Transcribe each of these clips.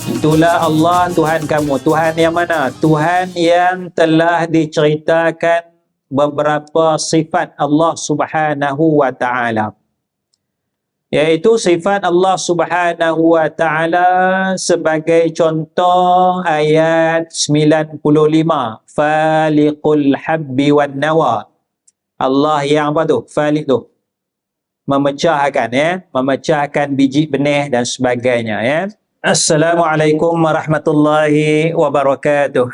Itulah Allah Tuhan kamu. Tuhan yang mana? Tuhan yang telah diceritakan beberapa sifat Allah Subhanahu wa taala. Iaitu sifat Allah Subhanahu wa taala sebagai contoh ayat 95, Faliqul habbi wan nawa. Allah yang apa tu? Faliq tu. Memecahkan memecahkan biji benih dan sebagainya ya. Assalamualaikum warahmatullahi wabarakatuh.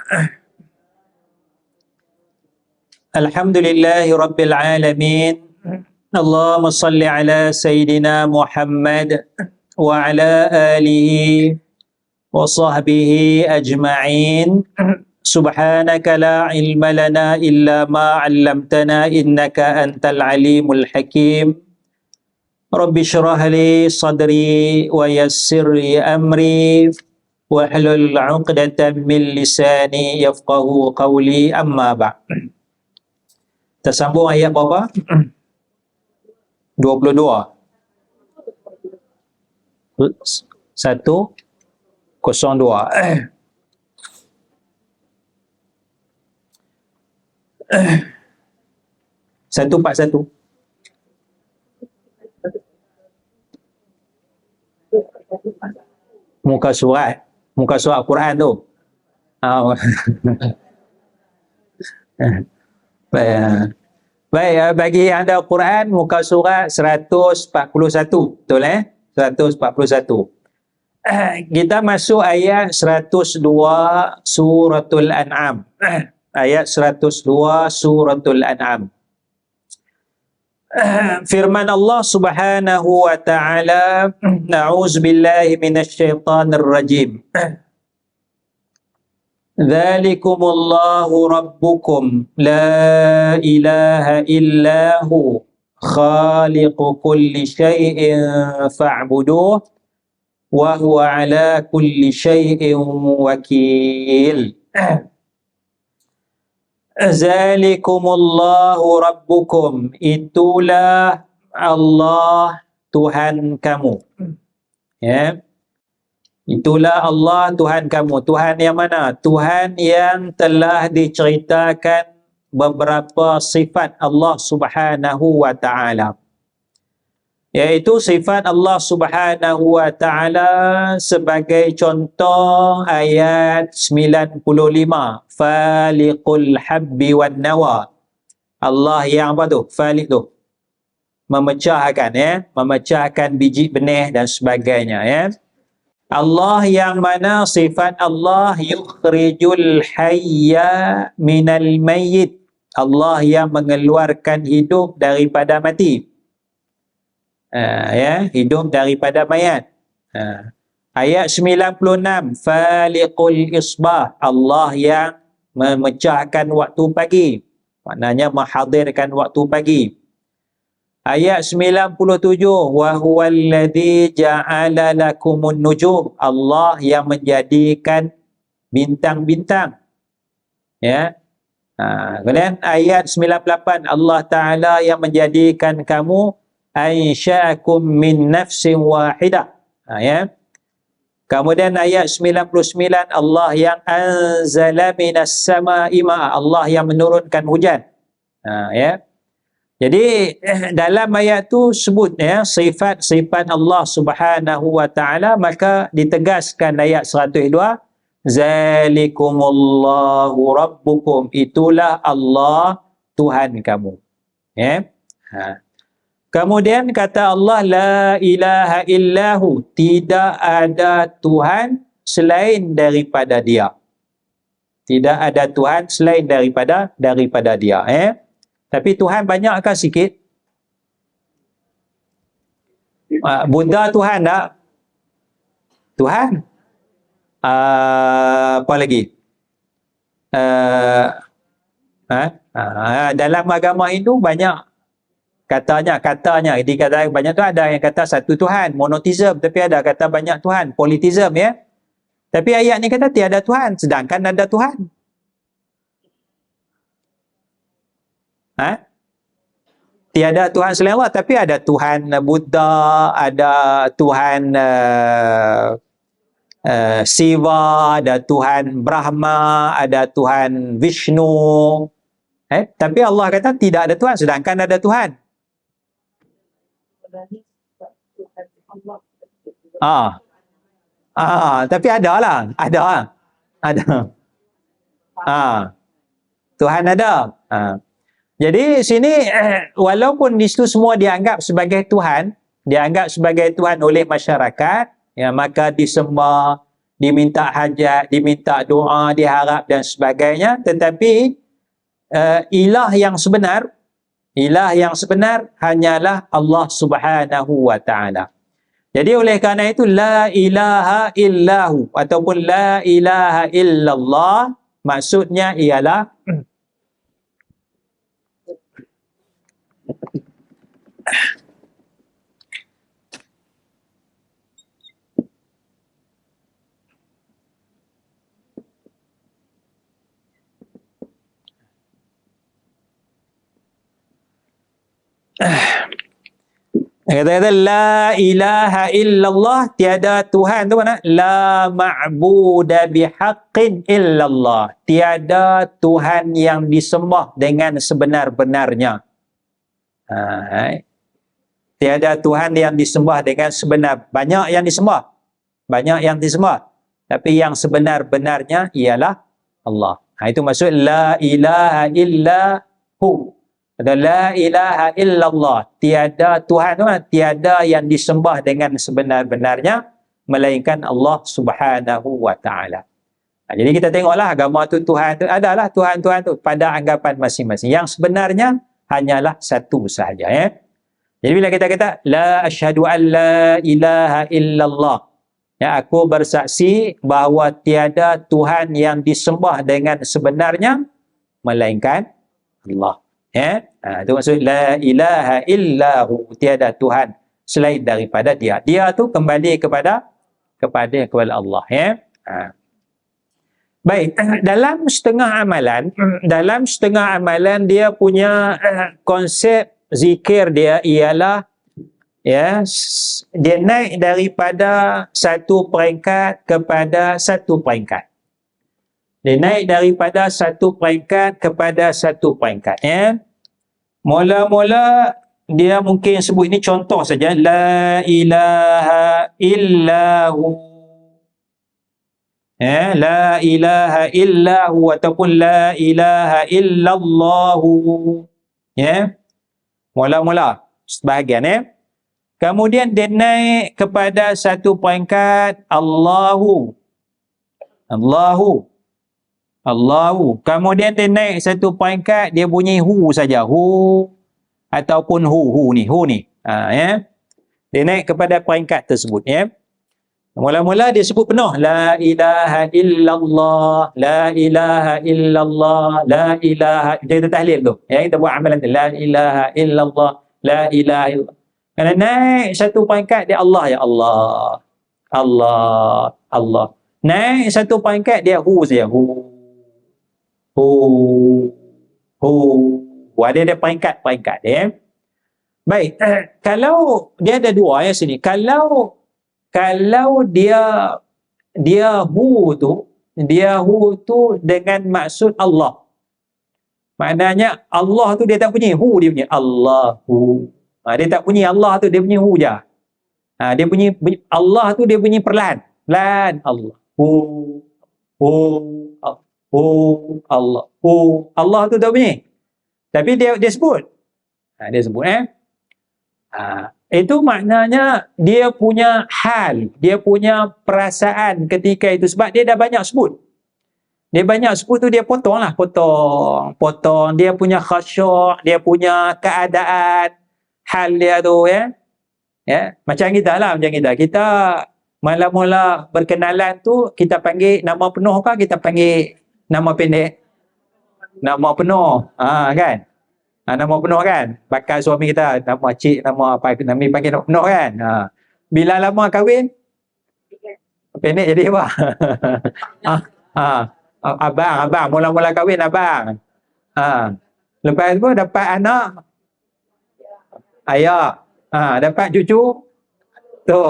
Alhamdulillahi rabbil alamin. Allahumma salli ala sayyidina Muhammad wa ala alihi wa sahbihi ajma'in. Subhanaka la ilma lana illa ma 'allamtana innaka antal alimul hakim. Rabbi syrah li sadri wa yassir li amri wahlul 'uqdatam min lisani yafqahu qawli, amma ba'd. Tersambung ayat berapa? 22. 102. Satu 41. Muka surat Quran tu. Baik, bagi yang ada Quran, muka surat 141, betul 141. Kita masuk ayat 102 suratul An'am. Ayat 102 suratul An'am. Firman Allah Subhanahu wa taala, A'udzubillahi minasyaitonir rajim. Dzalikumullahu rabbukum la ilaha illahu khaliqu kulli syai'in fa'buduh wa huwa ala kulli syai'in wakil. Zalikumullahu rabbukum, itulah Allah Tuhan kamu. Ya. Itulah Allah Tuhan kamu. Tuhan yang mana? Tuhan yang telah diceritakan beberapa sifat Allah Subhanahu wa taala. Iaitu sifat Allah Subhanahu wa taala sebagai contoh ayat 95, Faliqul habbi wan nawa. Allah yang apa tu? Faliq tu. Memecahkan memecahkan biji benih dan sebagainya ya. Allah yang mana sifat Allah yukhrijul hayya minal mayyit. Allah yang mengeluarkan hidup daripada mati. Hidup daripada mayat. Ayat 96, Faliqul isbah. Allah yang memecahkan waktu pagi. Maknanya menghadirkan waktu pagi. Ayat 97, wa huwallazi ja'ala lakumun nujum. Allah yang menjadikan bintang-bintang. Ya. Kemudian ayat 98, Allah Taala yang menjadikan kamu ansya'akum min nafsin wahidah. Ya. Kemudian ayat 99, Allah yang anzala minas sama'i ma'a. Allah yang menurunkan hujan. Ya. Jadi dalam ayat tu sebut sifat-sifat Allah Subhanahu wa taala, maka ditegaskan ayat 102, Zalikumullahu rabbukum, itulah Allah Tuhan kamu. Ya. Kemudian kata Allah, la ilaha illahu, tidak ada Tuhan selain daripada Dia. Tidak ada Tuhan selain daripada Dia. Tapi Tuhan banyak ke sikit? Buddha Tuhan tak? Tuhan? Apa lagi? Dalam agama Hindu banyak katanya dikatakan banyak tu, ada yang kata satu Tuhan, monoteism, tapi ada kata banyak Tuhan, politism ya. Tapi ayat ni kata tiada Tuhan, sedangkan ada Tuhan. Tiada Tuhan selain Allah, tapi ada Tuhan Buddha, ada Tuhan Siva, ada Tuhan Brahma, ada Tuhan Vishnu. Tapi Allah kata tidak ada Tuhan, sedangkan ada Tuhan. Tapi ada lah. Ada. Tuhan ada. Jadi sini walaupun di situ semua dianggap sebagai Tuhan, dianggap sebagai Tuhan oleh masyarakat, ya, maka disembah, diminta hajat, diminta doa, diharap dan sebagainya, tetapi ilah yang sebenar hanyalah Allah Subhanahu wa taala. Jadi oleh kerana itu la ilaha illahu ataupun la ilaha illallah, maksudnya ialah kata-kata la ilaha illallah, tiada Tuhan tu mana? La ma'buda bihaqqin illallah, tiada Tuhan yang disembah dengan sebenar-benarnya. Tiada Tuhan yang disembah dengan sebenar. Banyak yang disembah, tapi yang sebenar-benarnya ialah Allah. Itu maksud la ilaha illahu. La ilaha illallah, tiada Tuhan, tiada yang disembah dengan sebenar-benarnya melainkan Allah Subhanahu wa taala. Jadi kita tengoklah agama tu, Tuhan tu adalah Tuhan-Tuhan tu pada anggapan masing-masing. Yang sebenarnya hanyalah satu sahaja, ya. Jadi bila kita kata la asyhadu an la ilaha illallah, ya, aku bersaksi bahawa tiada Tuhan yang disembah dengan sebenarnya melainkan Allah. Ya, itu maksud la ilaha illahu, tiada Tuhan selain daripada Dia. Dia tu kembali kepada Allah, ya. Baik, dalam setengah amalan dia punya konsep zikir dia ialah, ya, dia naik daripada satu peringkat kepada satu peringkat. Dia naik daripada satu peringkat kepada satu peringkat, ya. Mula-mula dia mungkin sebut ini contoh saja, la ilaha illahu, ya, la ilaha illahu ataupun la ilaha illallahu, ya. Mula-mula sebahagian, ya. Kemudian dia naik kepada satu peringkat Allahu. Kemudian dia naik satu peringkat, dia bunyi hu saja, hu ataupun hu ni. Ya. Dia naik kepada peringkat tersebut, ya. Mula-mula dia sebut penuh la ilaha illallah, la ilaha illallah, la ilaha, kita tahlil tu, ya, kita buat amalan tu, la ilaha illallah, la ilaha illallah. Kalau naik satu peringkat dia Allah, ya Allah, Allah. Naik satu peringkat dia hu saja, hu. Ada peringkat-peringkat, ya. Baik, kalau dia ada dua, ya, sini. Kalau dia hu tu dengan maksud Allah. Maknanya Allah tu dia tak bunyi hu, dia bunyi Allahu. Dia tak bunyi Allah tu, dia bunyi hu je. Dia bunyi Allah tu dia bunyi perlahan. Allah. Allah. Allah tu tak bunyi. Tapi dia sebut. Dia sebut, itu maknanya dia punya hal, dia punya perasaan ketika itu, sebab dia dah banyak sebut. Dia banyak sebut tu, dia potong. Dia punya khasyuk, dia punya keadaan, hal dia tu, ya. Macam kita lah, Kita mula-mula berkenalan tu, kita panggil nama penuh ke kita panggil nama pendek? Nama penuh, kan? Nama penuh, kan? Bakal suami kita, nama cik, nama apa, kami panggil nama penuh, kan? Bila lama kahwin, pendek jadi apa? Abang. Mula-mula kahwin abang. Lepas tu dapat anak, ayah. Dapat cucu, tu.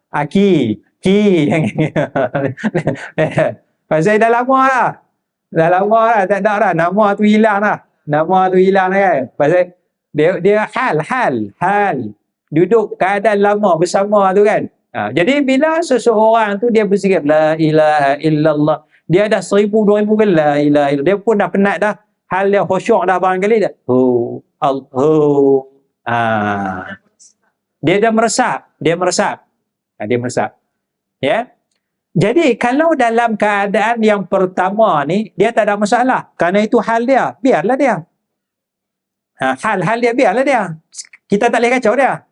Aki. Ki. Pasal dah lama dah. Dah lama dah, tak ada dah. Nama tu hilang dah. Nama tu hilang kan. Pasal dia hal. Duduk keadaan lama bersama tu kan. Jadi bila seseorang tu dia berzikir la ilaha illallah, dia dah 1000-2000 kali la ilaha illallah, dia pun dah penat dah. Hal dia khusyuk dah barangkali dah. Dia dah meresap. Dia meresap. Ya. Jadi kalau dalam keadaan yang pertama ni dia tak ada masalah. Kerana itu hal dia, biarlah dia. Hal dia biarlah dia. Kita tak boleh kacau dia.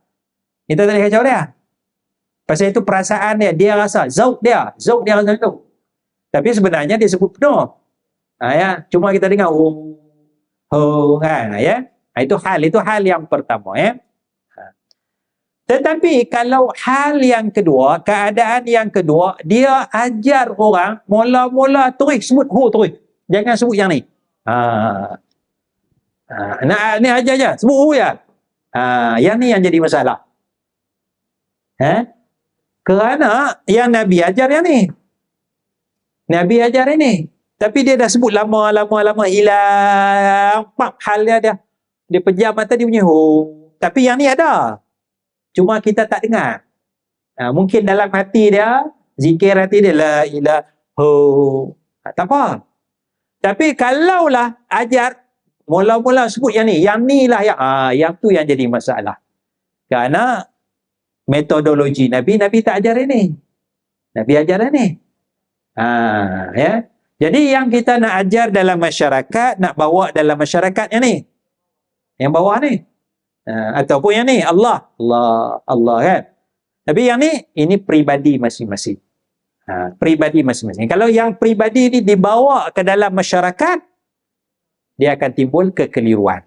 Pasal itu perasaan dia rasa zauk dia rasa itu. Tapi sebenarnya dia sebut penuh. Ya, cuma kita dengar kan ya. Itu hal yang pertama ya. Tetapi kalau hal yang kedua, keadaan yang kedua, dia ajar orang mula-mula terus sebut terus. Jangan sebut yang ni. Ni ajar je, sebut je. Yang ni yang jadi masalah. Kerana yang Nabi ajar yang ni. Nabi ajar ini. Tapi dia dah sebut lama hilang. Hal dia. Dia pejam mata dia punya Tapi yang ni ada. Cuma kita tak dengar. Mungkin dalam hati dia, zikir hati dia la ilaha. Tak apa. Tapi kalaulah ajar mula-mula sebut yang ni lah yang tu yang jadi masalah. Kerana metodologi Nabi tak ajar ini. Nabi ajar ini. Ya. Jadi yang kita nak ajar dalam masyarakat, nak bawa dalam masyarakat yang ni. Yang bawah ni. Ataupun yang ni Allah kan. Tapi yang ni ini pribadi masing-masing. Pribadi masing-masing. Kalau yang pribadi ni dibawa ke dalam masyarakat, dia akan timbul kekeliruan.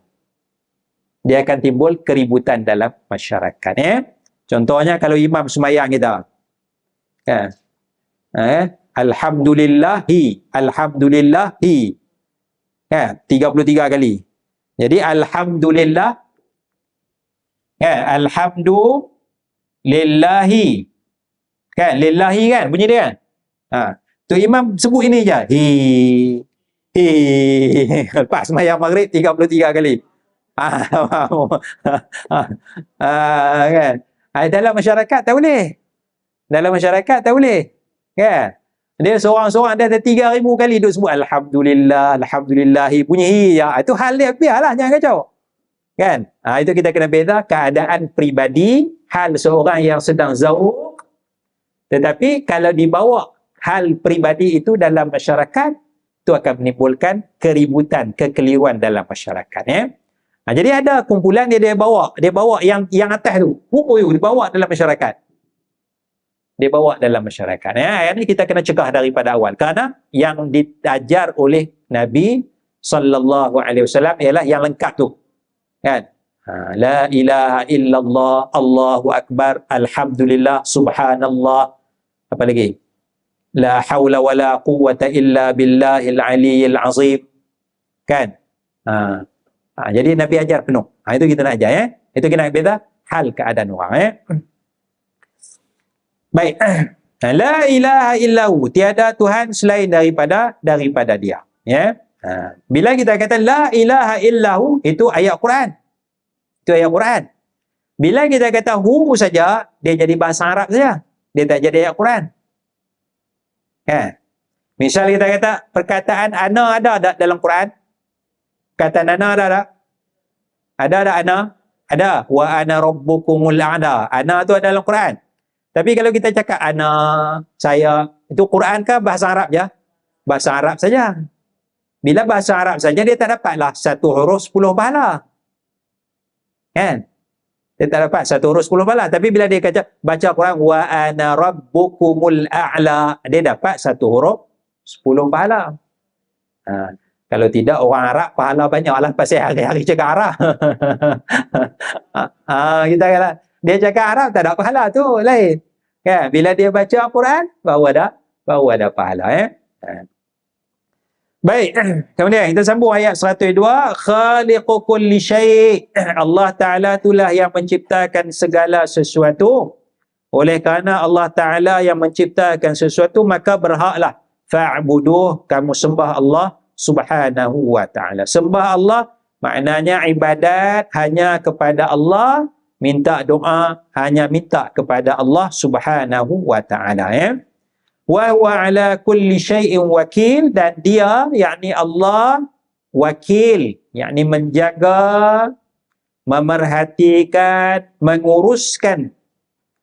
Dia akan timbul keributan dalam masyarakat ya. Contohnya kalau imam sembahyang kita. Alhamdulillahi 33 kali. Jadi alhamdulillah alhamdulillahi lillahi kan bunyi dia kan. Tu imam sebut ini je. Lepas sembahyang maghrib 33 kali. Kan? Dalam masyarakat tak boleh. Kan? Dia seorang-seorang ada 3,000 kali duk sebut alhamdulillahi bunyi itu hal dia, biarlah, jangan kacau. Kan? Itu kita kena beza keadaan pribadi, hal seorang yang sedang zauk. Tetapi kalau dibawa hal pribadi itu dalam masyarakat, itu akan menimbulkan keributan, kekeliruan dalam masyarakat ya. Jadi ada kumpulan dia bawa yang atas tu. Dibawa dalam masyarakat. Ya, ini kita kena cegah daripada awal. Kerana yang diajar oleh Nabi sallallahu alaihi wasallam ialah yang lengkap tu. Kan? La ilaha illallah, Allahu akbar, alhamdulillah, subhanallah. Apa lagi? La haula wala quwwata illa billahil aliyyil azim. Kan? Jadi Nabi ajar penuh. Itu kita nak ajar ya. Itu kita nak beza hal keadaan orang ya. Baik. La ilaha illahu, tiada Tuhan selain daripada dia. Ya. Bila kita kata la ilaha illahu, itu ayat Quran. Bila kita kata hu saja, dia jadi bahasa Arab saja. Dia tak jadi ayat Quran. Misal kita kata perkataan ana ada dalam Quran. Perkataan ana ada. Ada ana? Ada. Wa ana rabbukumul a'la. Ana tu ada dalam Quran. Tapi kalau kita cakap ana, saya, itu Quran ke bahasa Arab je? Bahasa Arab saja. Bila bahasa Arab saja, dia tak dapatlah 1 huruf 10 pahala. Kan? Dia tak dapat 1 huruf 10 pahala. Tapi bila dia baca Quran, wa ana rabbukumul a'la, dia dapat 1 huruf 10 pahala. Kalau tidak, orang Arab pahala banyak lah pasal hari-hari cakap Arab. Kita kata, dia cakap Arab tak ada pahala tu lain. Kan? Bila dia baca Al-Quran, baru ada pahala ya. Baik, kemudian kita sambung ayat 102. Khaliqu kulli syai'. Allah Ta'ala itulah yang menciptakan segala sesuatu. Oleh kerana Allah Ta'ala yang menciptakan sesuatu, maka berhaklah fa'buduh, kamu sembah Allah Subhanahu wa Ta'ala. Sembah Allah maknanya ibadat hanya kepada Allah, minta doa hanya minta kepada Allah Subhanahu wa Ta'ala, ya. Wa huwa ala kulli syai'in wakil, dan dia yakni Allah wakil, yakni menjaga, memerhatikan, menguruskan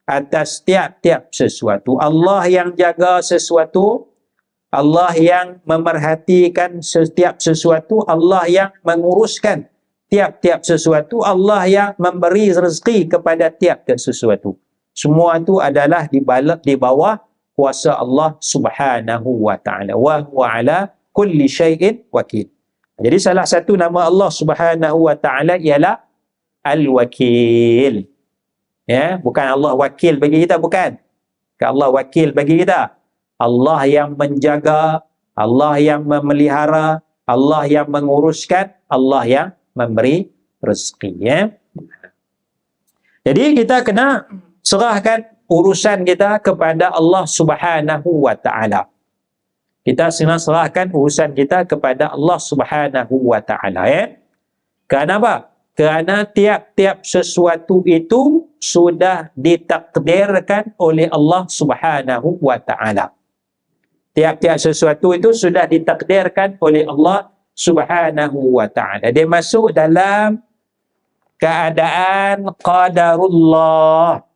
atas tiap-tiap sesuatu. Allah yang jaga sesuatu, Allah yang memerhatikan setiap sesuatu, Allah yang menguruskan tiap-tiap sesuatu, Allah yang memberi rezeki kepada tiap-tiap sesuatu. Semua itu adalah di bawah kuasa Allah Subhanahu wa Ta'ala. Wa huwa ala kulli syai'in wakil. Jadi salah satu nama Allah Subhanahu wa Ta'ala ialah Al-Wakil. Ya, bukan Allah wakil bagi kita, bukan. Bukan Allah wakil bagi kita. Allah yang menjaga, Allah yang memelihara, Allah yang menguruskan, Allah yang memberi rezeki, ya. Jadi kita kena serahkan urusan kita kepada Allah Subhanahu wa Ta'ala. Kita serahkan urusan kita kepada Allah Subhanahu wa Ta'ala, ya. Kenapa? Kerana tiap-tiap sesuatu itu sudah ditakdirkan oleh Allah Subhanahu wa Ta'ala. Tiap-tiap sesuatu itu sudah ditakdirkan oleh Allah Subhanahu wa Ta'ala. Dia masuk dalam keadaan qadarullah.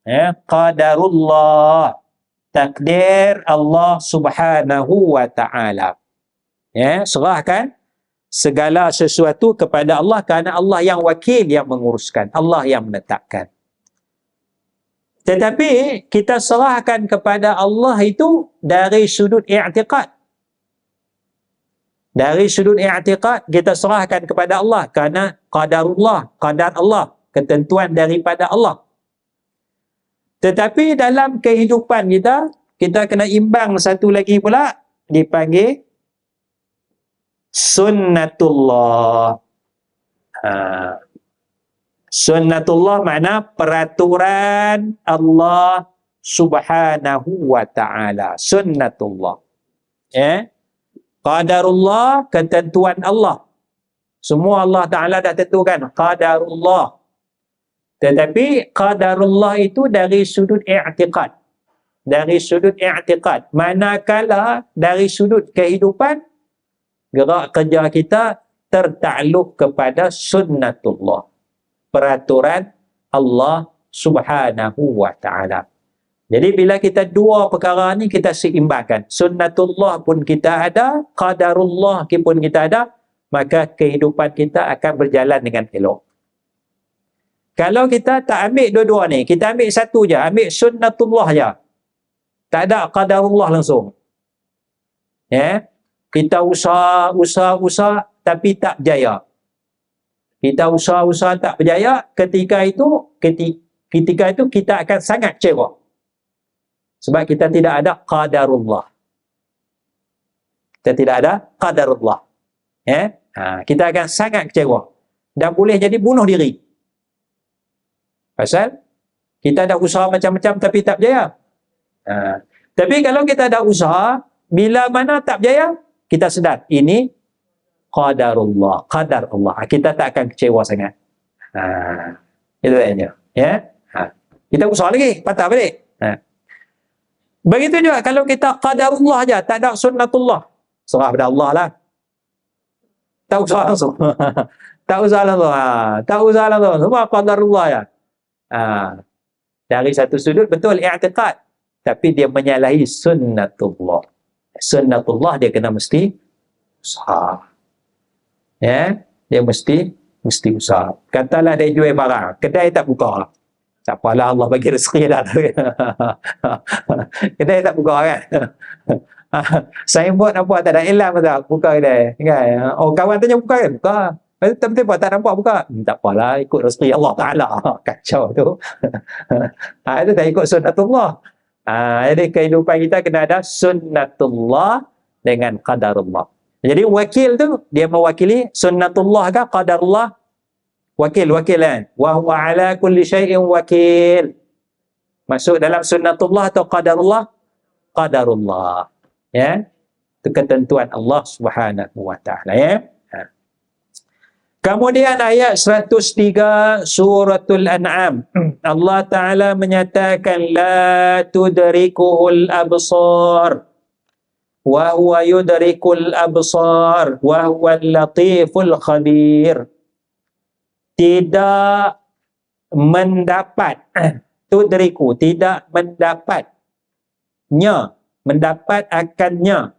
Ya, qadarullah. Takdir Allah Subhanahu wa Ta'ala. Ya, serahkan segala sesuatu kepada Allah, kerana Allah yang wakil, yang menguruskan, Allah yang menetapkan. Tetapi kita serahkan kepada Allah itu dari sudut i'tiqad. Dari sudut i'tiqad kita serahkan kepada Allah kerana qadarullah, qadar Allah, ketentuan daripada Allah. Tetapi dalam kehidupan kita, kita kena imbang satu lagi pula, dipanggil sunnatullah. Sunnatullah makna peraturan Allah Subhanahu wa Ta'ala. Sunnatullah. Ya. Qadarullah, ketentuan Allah. Semua Allah Ta'ala dah tentukan. Qadarullah. Tetapi qadarullah itu dari sudut i'tiqad. Dari sudut i'tiqad. Manakala dari sudut kehidupan, gerak kerja kita tertakluk kepada sunnatullah. Peraturan Allah Subhanahu wa Ta'ala. Jadi bila kita dua perkara ni kita seimbangkan, sunnatullah pun kita ada, qadarullah pun kita ada, maka kehidupan kita akan berjalan dengan elok. Kalau kita tak ambil dua-dua ni, kita ambil satu je, ambil sunnatullah je, tak ada qadarullah langsung, ya, kita usaha tapi tak berjaya. Kita usaha tak berjaya, ketika itu kita akan sangat kecewa. Sebab kita tidak ada qadarullah. Kita tidak ada qadarullah. Ya? Kita akan sangat kecewa. Dan boleh jadi bunuh diri. Pasal kita dah usaha macam-macam tapi tak berjaya. Tapi kalau kita dah usaha, bila mana tak berjaya, kita sedar, ini qadarullah, qadar Allah. Kita tak akan kecewa sangat. Itu aja. Ya. Kita usaha lagi, patah balik. Begitu juga kalau kita qadarullah aja, tak ada sunnatullah, serah pada Allah lah. Tak usah langsung. Tak usah langsung. Tak usah langsung. Semua qadarullah ya. Dari satu sudut betul i'tiqad, tapi dia menyalahi sunnatullah. Sunnatullah dia kena mesti usaha. Ya, dia mesti usaha. Katalah dia jual barang, kedai tak buka. Tak apalah, Allah bagi rezeki dah. Kedai tak buka kan. Saya buat apa tak ada ilam tak buka kedai kan. Oh, kawan tanya buka kan? Buka. Betul-betul tak nampak buka. Tak apalah, ikut rezeki Allah Ta'ala. Kacau tu. Itu tak ikut sunnatullah. Jadi kehidupan kita kena ada sunnatullah dengan qadarullah. Jadi wakil tu dia mewakili sunnatullah ke qadarullah? Wakil kan. Wa huwa ala kulli syai'in wakil. Masuk dalam sunnatullah atau qadarullah? Qadarullah. Ya. Itu ketentuan Allah Subhanahu wa taala, ya. Ha. Kemudian ayat 103 suratul An'am. Allah Taala menyatakan la tudrikuhul absar wa huwa yudrikul absar wa huwal latiful khabir. Tidak mendapat tudriku, tidak mendapatnya, mendapat akannya,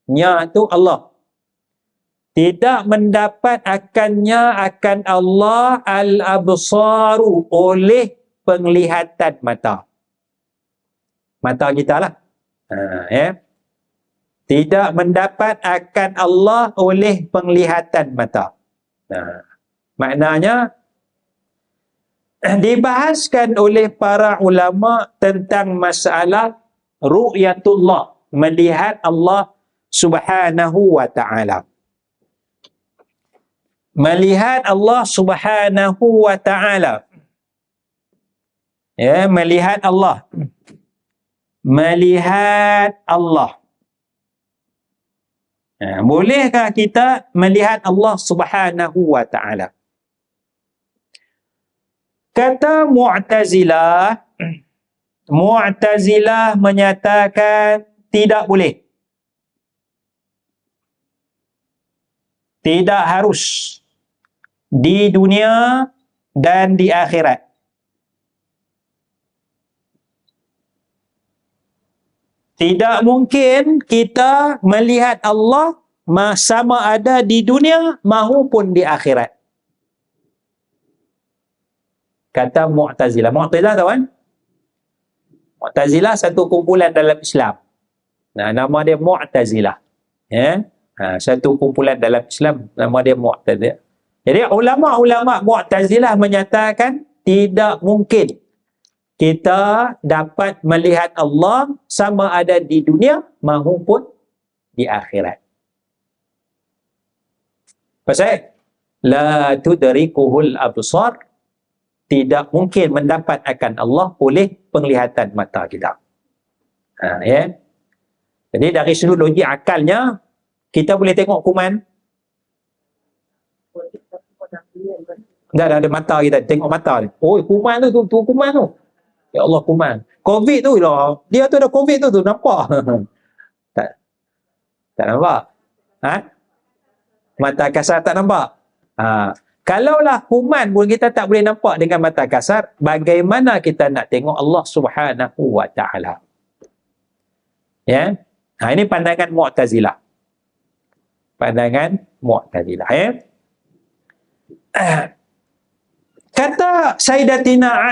nya itu Allah, tidak mendapat akannya, akan Allah, al-absaru, oleh penglihatan mata kita lah. Ya. Tidak mendapat akan Allah oleh penglihatan mata. Maknanya dibahaskan oleh para ulama tentang masalah ru'yatullah, melihat Allah Subhanahu wa ta'ala. Melihat Allah Subhanahu wa ta'ala. Ya, melihat Allah. Melihat Allah. Bolehkah kita melihat Allah Subhanahu wa ta'ala? Kata Mu'tazilah menyatakan tidak boleh. Tidak harus di dunia dan di akhirat. Tidak mungkin kita melihat Allah sama ada di dunia maupun di akhirat. Kata Mu'tazilah. Mu'tazilah tahu kan? Mu'tazilah satu kumpulan dalam Islam. Nama dia Mu'tazilah. Ya? Satu kumpulan dalam Islam, nama dia Mu'tazilah. Jadi ulama-ulama Mu'tazilah menyatakan tidak mungkin kita dapat melihat Allah sama ada di dunia maupun di akhirat. Pasal la tudrikuhul absar, tidak mungkin mendapat akan Allah oleh penglihatan mata kita. Ya. Jadi dari sudut logik akalnya, kita boleh tengok kuman. Dah ada mata kita tengok mata ni. Oh, kuman tu kuman tu. Ya Allah, kuman. Covid tu lah. Dia tu ada Covid tu nampak. tak nampak. Mata kasar tak nampak. Kalaulah kuman pun kita tak boleh nampak dengan mata kasar, bagaimana kita nak tengok Allah Subhanahu wa ta'ala? Ya. Ini pandangan Mu'tazilah. Pandangan Mu'tazilah, ya. Kata Sayyidatina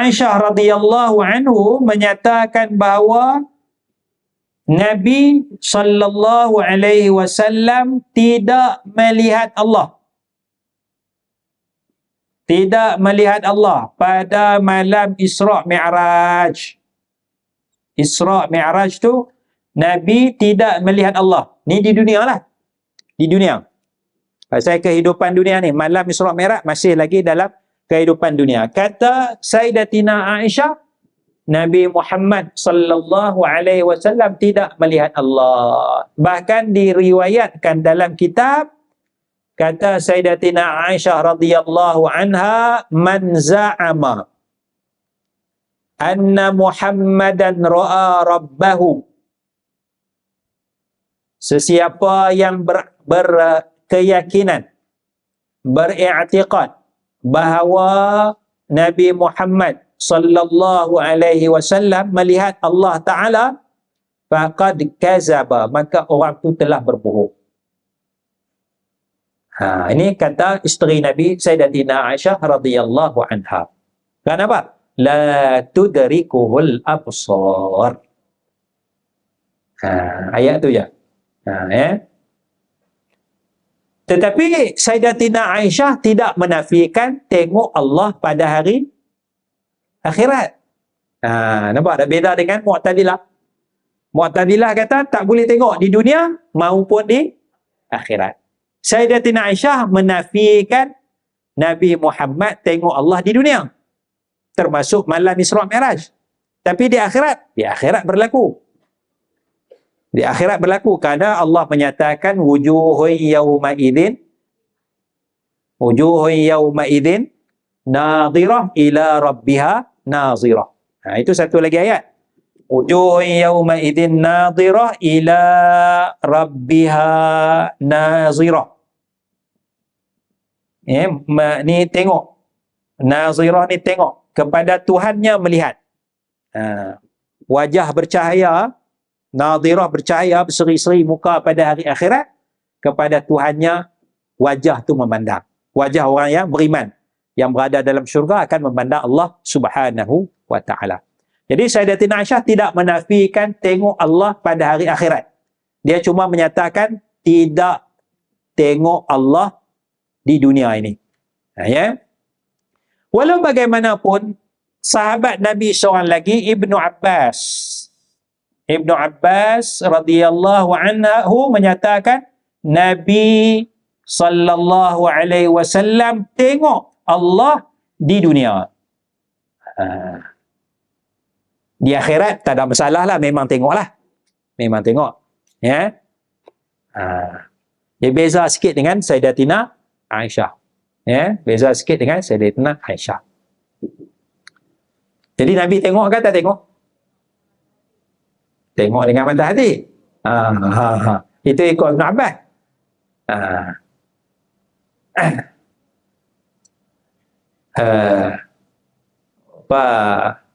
Aisyah radhiyallahu anhu menyatakan bahawa Nabi sallallahu alaihi wasallam tidak melihat Allah. Tidak melihat Allah pada malam Isra' Mi'raj. Isra' Mi'raj tu Nabi tidak melihat Allah. Ni di dunia lah. Di dunia. Pasal kehidupan dunia ni, malam Isra' Mi'raj masih lagi dalam kehidupan dunia. Kata Sayyidatina Aisyah, Nabi Muhammad sallallahu alaihi wasallam tidak melihat Allah. Bahkan diriwayatkan dalam kitab, kata Sayyidatina Aisyah radhiyallahu anha, man za'ama anna Muhammadan ra'a rabbahu. Sesiapa yang berkeyakinan, beriktikad bahawa Nabi Muhammad sallallahu alaihi wasallam melihat Allah Ta'ala, faqad kazaba, maka orang tu telah berbohong. Ini kata isteri Nabi Sayyidatina Aisyah radhiyallahu anha. Kenapa? La tudrikuhul absar. Ayat tu ya. Tetapi Sayyidatina Aisyah tidak menafikan tengok Allah pada hari akhirat. Nampak tak beza dengan Mu'tazilah? Mu'tazilah kata tak boleh tengok di dunia maupun di akhirat. Sayyidatina Aisyah menafikan Nabi Muhammad tengok Allah di dunia. termasuk malam Isra' Mi'raj. Tapi di akhirat berlaku. Di akhirat berlaku kerana Allah menyatakan wujuhun yawma idzin nadhirah ila rabbiha nazirah. Itu satu lagi ayat. Wujuhun yawma idzin nadhirah ila rabbiha nazirah. Ni tengok. Nazirah ni tengok. Kepada Tuhannya melihat. Wajah bercahaya, nadhirah bercahaya, berseri-seri muka pada hari akhirat. Kepada Tuhannya, wajah tu memandang. Wajah orang yang beriman, yang berada dalam syurga akan memandang Allah Subhanahu wa ta'ala. Jadi Sayyidatina Aisyah tidak menafikan tengok Allah pada hari akhirat. Dia cuma menyatakan tidak tengok Allah di dunia ini. Ya. Walau bagaimanapun, sahabat Nabi seorang lagi, Ibnu Abbas radhiyallahu anhu menyatakan Nabi sallallahu alaihi wasallam tengok Allah di dunia. Di akhirat tak ada masalah lah, memang tengoklah. Memang tengok. Ya. Dia beza sikit dengan Sayyidatina Aisyah. Ya, beza sikit dengan Sayyidatina Aisyah. Jadi Nabi tengok ke tak tengok? Tengok dengan mata hati. Itu ikut Ibn Abbas.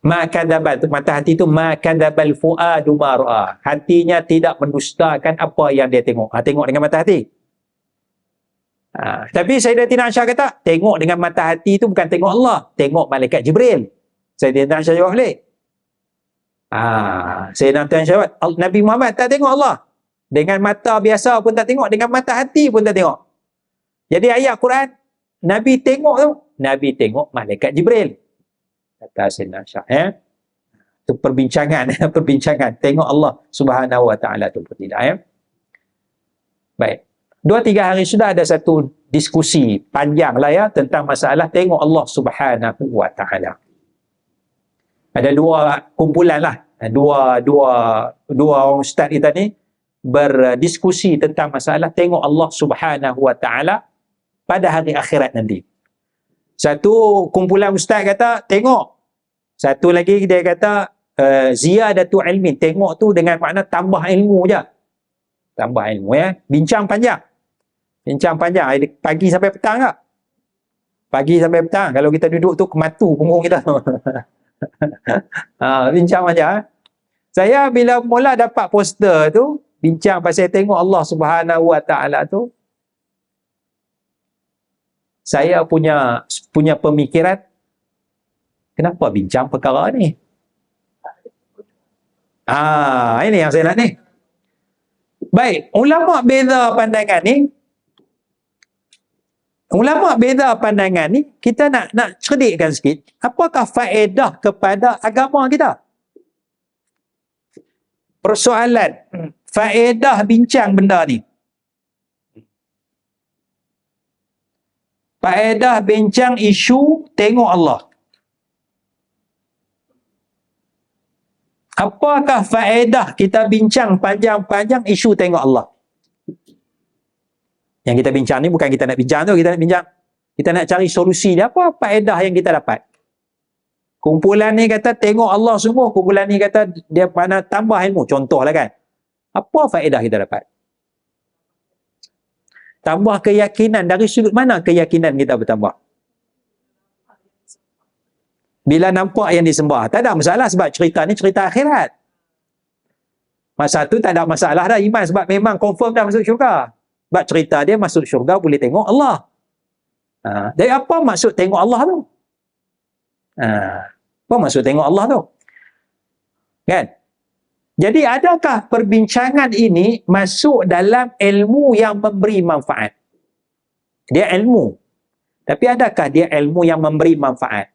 Ma kadzaba, mata hati itu ma kadzabal fuadu ma ra'a. Hatinya tidak mendustakan apa yang dia tengok. Tengok dengan mata hati. Tapi Sayyidatina Aisyah kata, tengok dengan mata hati itu bukan tengok Allah, tengok malaikat Jibril. Sayyidatina Aisyah jawab balik. Sayyidatina Aisyah jawab, Nabi Muhammad tak tengok Allah. Dengan mata biasa pun tak tengok, dengan mata hati pun tak tengok. Jadi ayat Quran, Nabi tengok tu, Nabi tengok malaikat Jibril. Kata Sayyidatina Aisyah. Itu perbincangan, perbincangan. Tengok Allah Subhanahu wa ta'ala tu pun tidak. Baik. 2-3 hari sudah ada satu diskusi panjang lah ya tentang masalah tengok Allah Subhanahu wa ta'ala. Ada dua kumpulan lah. Dua orang ustaz kita ni berdiskusi tentang masalah tengok Allah Subhanahu wa ta'ala pada hari akhirat nanti. Satu kumpulan ustaz kata tengok. Satu lagi dia kata ziyadatu ilmin. Tengok tu dengan makna tambah ilmu je. Tambah ilmu ya. Bincang panjang. Pagi sampai petang tak? Pagi sampai petang. Kalau kita duduk tu kematu punggung kita. Bincang macam. Saya bila mula dapat poster tu, bincang pasal tengok Allah Subhanahu wa ta'ala tu, saya punya pemikiran, kenapa bincang perkara ni? Ini yang saya nak ni. Baik, ulama beza pandangan ni. Ulama beza pandangan ni, kita nak cerdikkan sikit. Apakah faedah kepada agama kita? Persoalan, faedah bincang benda ni. Faedah bincang isu tengok Allah. Apakah faedah kita bincang panjang-panjang isu tengok Allah? Yang kita bincang ni bukan kita nak bincang tu, kita nak bincang. Kita nak cari solusi dia. Apa faedah yang kita dapat? Kumpulan ni kata tengok Allah sungguh, kumpulan ni kata dia mana tambah ilmu. Contohlah kan. Apa faedah kita dapat? Tambah keyakinan. Dari sudut mana keyakinan kita bertambah? Bila nampak yang disembah, tak ada masalah sebab cerita ni cerita akhirat. Masa tu tak ada masalah dah iman sebab memang confirm dah masuk syurga. Sebab cerita dia masuk syurga boleh tengok Allah. Jadi apa maksud tengok Allah tu? Apa maksud tengok Allah tu? Kan? Jadi adakah perbincangan ini masuk dalam ilmu yang memberi manfaat? Dia ilmu. Tapi adakah dia ilmu yang memberi manfaat?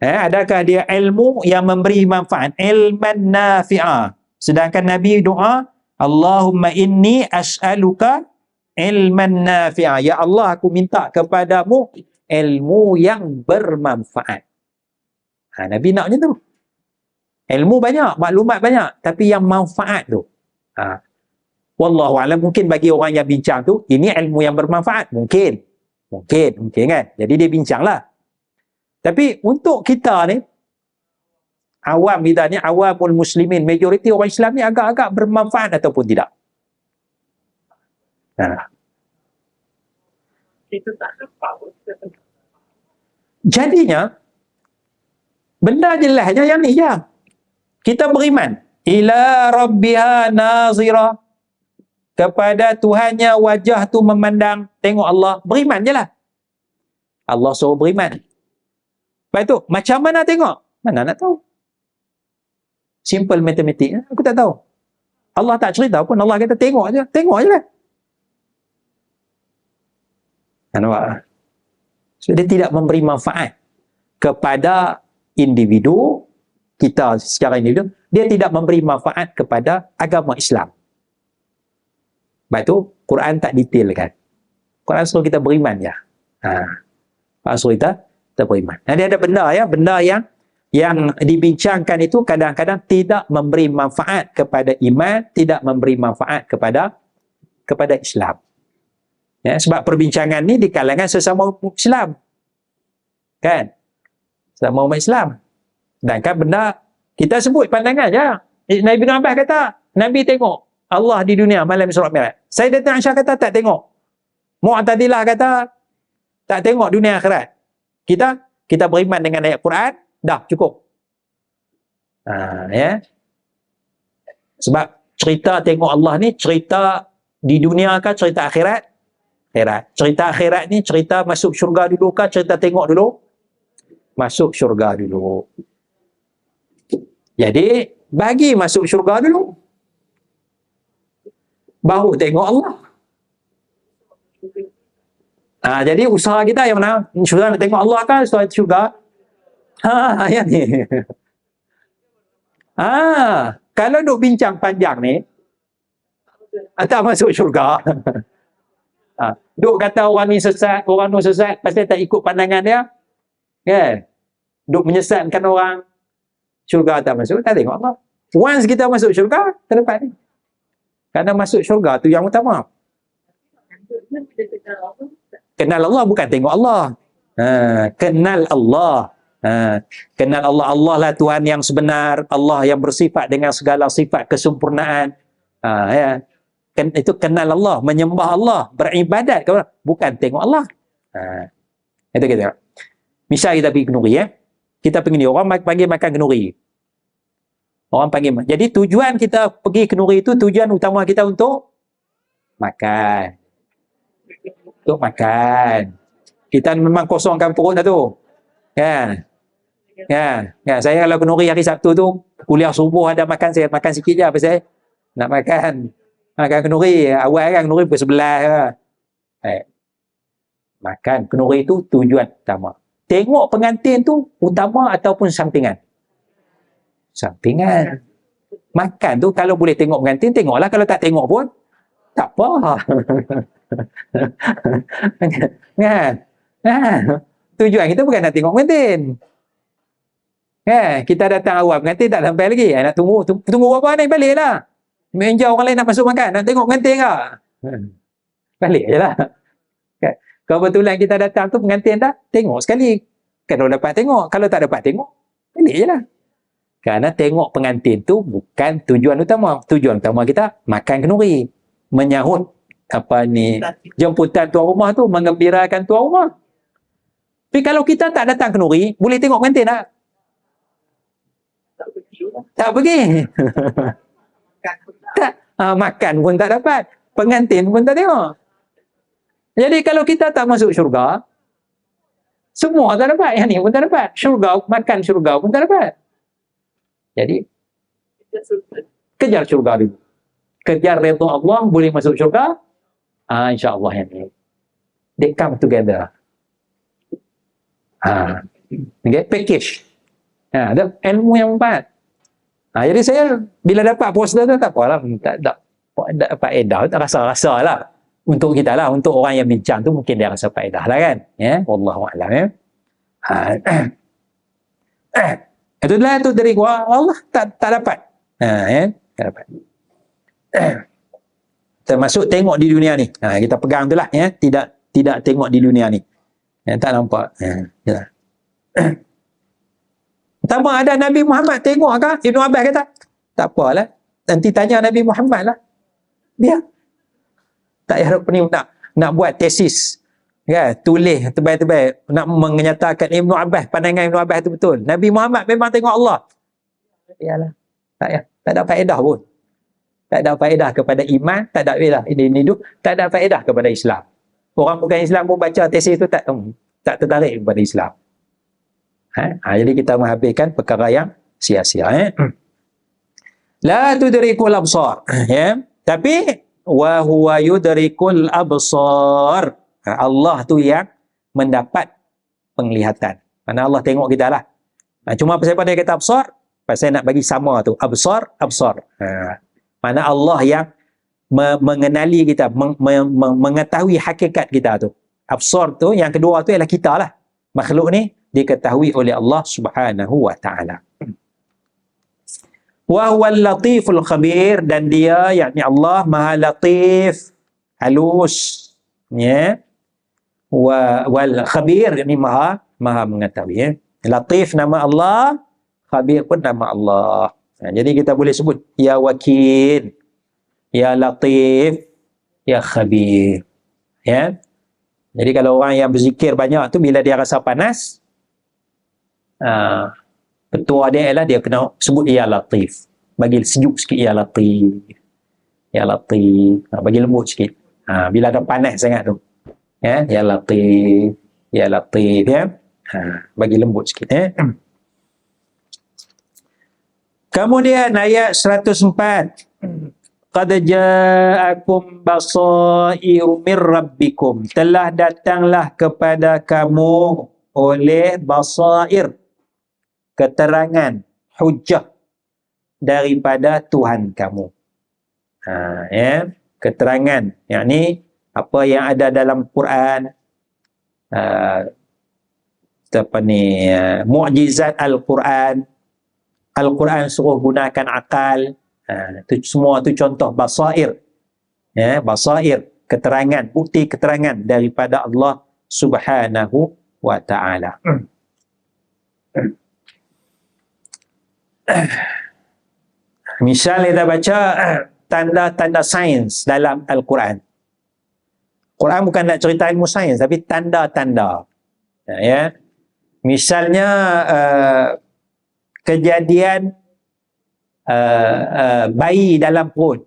Adakah dia ilmu yang memberi manfaat? Ilman nafi'ah. Sedangkan Nabi doa, Allahumma inni as'aluka ilman nafi'ah. Ya Allah, aku minta kepadamu ilmu yang bermanfaat. Nabi nak macam tu. Ilmu banyak, maklumat banyak, tapi yang manfaat tu. Wallahu a'lam, mungkin bagi orang yang bincang tu, ini ilmu yang bermanfaat. Mungkin kan. Jadi dia bincanglah. Tapi untuk kita ni, awam kita ni, awamul muslimin, majoriti orang Islam ni agak-agak bermanfaat ataupun tidak. Jadinya, benda jelasnya yang ni je. Kita beriman. Ila rabbiha nazira. Kepada Tuhannya wajah tu memandang. Tengok Allah. Beriman je lah. Allah suruh beriman. Lepas tu, macam mana tengok? Mana nak tahu? Simple matematik. Aku tak tahu. Allah tak cerita pun. Allah kata tengok je. Tengok je lah. Nampak? So, dia tidak memberi manfaat kepada individu kita secara individu. Dia tidak memberi manfaat kepada agama Islam. Sebab tu Quran tak detailkan. Quran suruh kita beriman je. Quran suruh kita beriman. Dia ada benda ya, benda yang dibincangkan itu kadang-kadang tidak memberi manfaat kepada iman, tidak memberi manfaat kepada Islam. Ya, sebab perbincangan ni di kalangan sesama umat Islam. Kan? Sesama umat Islam. Sedangkan benda kita sebut pandangan je. Nabi bin Abbas kata, Nabi tengok Allah di dunia malam Isra Mi'raj. Sayyidatina Aisyah kata tak tengok. Mu'tazilah kata tak tengok dunia akhirat. Kita beriman dengan ayat Quran, dah cukup. Ya. Sebab cerita tengok Allah ni cerita di dunia ke cerita akhirat? Akhirat. Cerita akhirat ni cerita masuk syurga dulu ke cerita tengok dulu? Masuk syurga dulu. Jadi bagi masuk syurga dulu. Baru tengok Allah. Jadi usaha kita yang mana? Sudah nak tengok Allah kan setelah syurga? Yang ni. Kalau duk bincang panjang ni, tak masuk syurga. Duk kata orang ni sesat pasal tak ikut pandangan dia. Kan? Duk menyesatkan orang. Syurga tak masuk, tak tengok Allah. Once kita masuk syurga, terlepas ni. Kerana masuk syurga tu yang utama. Kenal Allah bukan tengok Allah. Kenal Allah. Kenal Allah. Allah lah Tuhan yang sebenar. Allah yang bersifat dengan segala sifat kesempurnaan. Ya. Itu kenal Allah, menyembah Allah, beribadat kepada, bukan tengok Allah. Itu kita. Misal kita pergi kenduri ya. Kita pergi ni, orang panggil makan kenduri. Orang panggil. Jadi tujuan kita pergi kenduri itu, tujuan utama kita untuk makan. Untuk makan. Kita memang kosongkan perut dah tu. Kan? Kan? Saya kalau kenduri hari Sabtu tu, kuliah subuh ada makan, saya makan sikit je pasal nak makan. Makan kenduri. Awal kan kenduri pukul 11 ke. Makan kenduri itu tujuan utama. Tengok pengantin tu utama ataupun sampingan? Sampingan. Makan tu kalau boleh tengok pengantin, tengoklah. Kalau tak tengok pun, tak apa. Kan? Tujuan kita bukan nak tengok pengantin. Kan? Kita datang awal pengantin tak sampai lagi. Nak tunggu berapa ni balik lah. Menjauh orang lain nak masuk makan. Nak tengok pengantin ke? Balik je lah. Kan? Kebetulan kita datang tu pengantin dah, tengok sekali. Kalau dapat tengok, kalau tak dapat tengok, balik je lah. Kerana tengok pengantin tu bukan tujuan utama. Tujuan utama kita makan kenduri, menyahut jemputan tuan rumah tu, menggembirakan tuan rumah. Tapi kalau kita tak datang kenduri, boleh tengok pengantin tak? Tak pergi. Tak. Makan pun tak dapat, pengantin pun tak tengok. Jadi kalau kita tak masuk syurga, semua tak dapat. Yang ni pun tak dapat. Syurga, makan syurga pun tak dapat. Jadi kejar syurga dulu. Kejar redha Allah, boleh masuk syurga. InsyaAllah yang ni. They come together. Okay, package. Ada ilmu yang empat. Jadi saya bila dapat poster tu tak apalah, tak dapat edah, tak rasa-rasa lah. untuk kita lah, untuk orang yang bincang tu mungkin dia rasa faedah lah kan, ya, wallahu a'lam, ya. Itulah tu dari Allah tak dapat, ya, tak dapat. Termasuk tengok di dunia ni, kita pegang tu lah, ya, tidak tengok di dunia ni, ya, tak nampak, ya. Pertama ada Nabi Muhammad tengok ke? Ibn Abbas kata tak apalah, nanti tanya Nabi Muhammad lah, biar tak payah ni nak buat tesis, kan, tulis tebal-tebal nak menyatakan Ibn Abbas, pandangan Ibn Abbas tu betul, Nabi Muhammad memang tengok Allah. Iyalah, tak ada faedah pun, tak ada faedah kepada iman, tak ada faedah hidup, tak ada faedah kepada Islam. Orang bukan Islam pun baca tesis tu tak tertarik kepada Islam. Jadi kita menghabiskan perkara yang sia-sia. La tudrikul absar, ya. Tapi wa huwa yudrikul absar. Allah tu yang mendapat penglihatan. Mana Allah tengok kita lah. Cuma pasal dia kata absar, pasal nak bagi sama tu. Absar. Mana Allah yang mengenali kita, mengetahui hakikat kita tu. Absar tu, yang kedua tu ialah kita lah. Makhluk ni diketahui oleh Allah Subhanahu wa ta'ala. Wa huwal latiful khabir, dan dia, yakni Allah, maha latif, halus, ya. Wal khabir, yakni maha mengetahui, ya. Latif nama Allah, khabir pun nama Allah. Jadi kita boleh sebut ya wakil, ya latif, ya khabir, ya. Jadi kalau orang yang berzikir banyak tu, bila dia rasa panas, petua dia ialah dia kena sebut ya latif, bagi sejuk sikit, ya latif, ya latif, bagi lembut sikit, bila ada panas sangat tu, ya, ya latif, ya latif, ya, bagi lembut sikit, ya. Kemudian ayat 104, qad ja'akum basairu mir rabbikum, telah datanglah kepada kamu oleh basair, keterangan, hujah daripada Tuhan kamu. Ya, keterangan, yakni apa yang ada dalam Quran, mukjizat Al-Quran. Al-Quran suruh gunakan akal. Itu semua tu contoh basair. Ya, basair, keterangan, bukti keterangan daripada Allah Subhanahu wa ta'ala. Misal kita baca tanda-tanda sains dalam Al-Quran. Quran bukan nak cerita ilmu sains, tapi tanda-tanda. Ya. Misalnya kejadian bayi dalam perut.